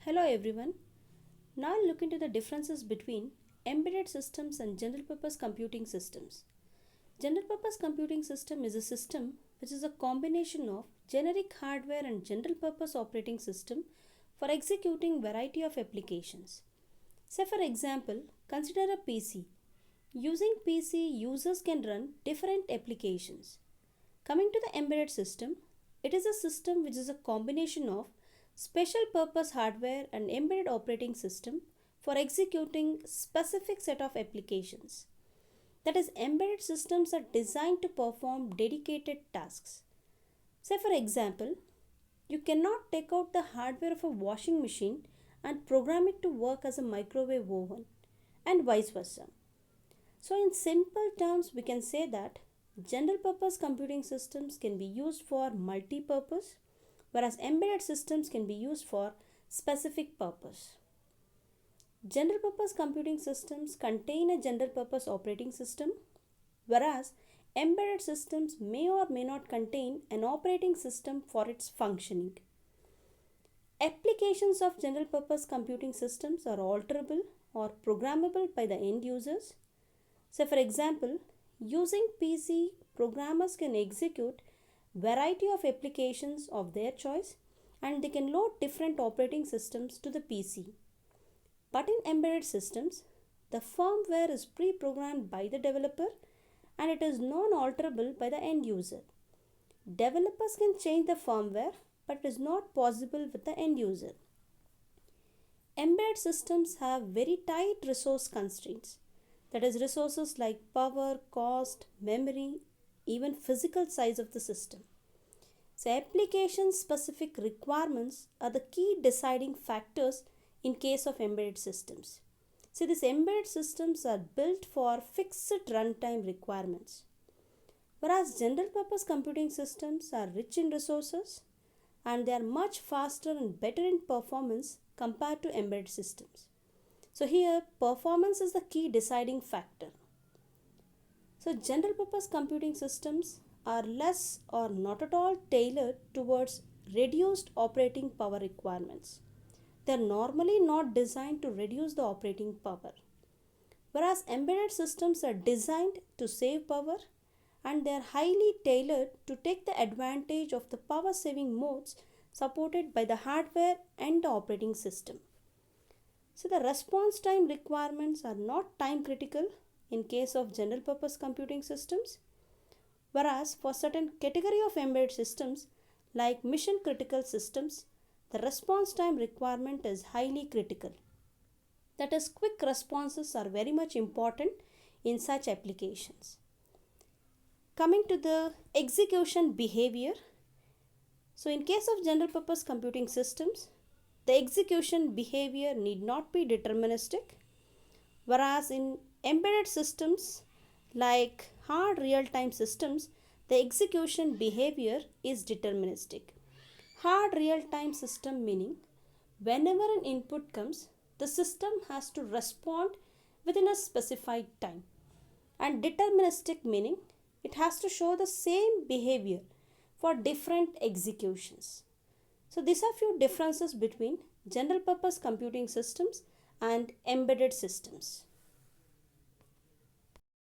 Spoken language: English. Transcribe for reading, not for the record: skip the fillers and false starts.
Hello everyone. Now look into the differences between embedded systems and general purpose computing systems. General purpose computing system is a system which is a combination of generic hardware and general purpose operating system for executing variety of applications. Say for example, consider a PC. Using PC, users can run different applications. Coming to the embedded system, it is a system which is a combination of special purpose hardware and embedded operating system for executing specific set of applications. That is, embedded systems are designed to perform dedicated tasks. Say for example, you cannot take out the hardware of a washing machine and program it to work as a microwave oven and vice versa. So in simple terms, we can say that general purpose computing systems can be used for multi-purpose, whereas embedded systems can be used for specific purpose. General purpose computing systems contain a general purpose operating system, whereas embedded systems may or may not contain an operating system for its functioning. Applications of general purpose computing systems are alterable or programmable by the end users. So for example, using PC, programmers can execute variety of applications of their choice and they can load different operating systems to the PC. But in embedded systems, the firmware is pre-programmed by the developer and it is non-alterable by the end user. Developers can change the firmware, but it is not possible with the end user. Embedded systems have very tight resource constraints. That is, resources like power, cost, memory, even physical size of the system. So application specific requirements are the key deciding factors in case of embedded systems. So these embedded systems are built for fixed runtime requirements. Whereas general purpose computing systems are rich in resources and they are much faster and better in performance compared to embedded systems. So here performance is the key deciding factor. So general purpose computing systems are less or not at all tailored towards reduced operating power requirements. They are normally not designed to reduce the operating power. Whereas embedded systems are designed to save power and they are highly tailored to take the advantage of the power saving modes supported by the hardware and the operating system. So the response time requirements are not time critical in case of general purpose computing systems, whereas for certain category of embedded systems like mission critical systems, the response time requirement is highly critical. That is, quick responses are very much important in such applications. Coming to the execution behavior. So in case of general purpose computing systems, the execution behavior need not be deterministic, whereas in embedded systems like hard real-time systems, the execution behavior is deterministic. Hard real-time system meaning whenever an input comes, the system has to respond within a specified time. And deterministic meaning it has to show the same behavior for different executions. So these are few differences between general purpose computing systems and embedded systems.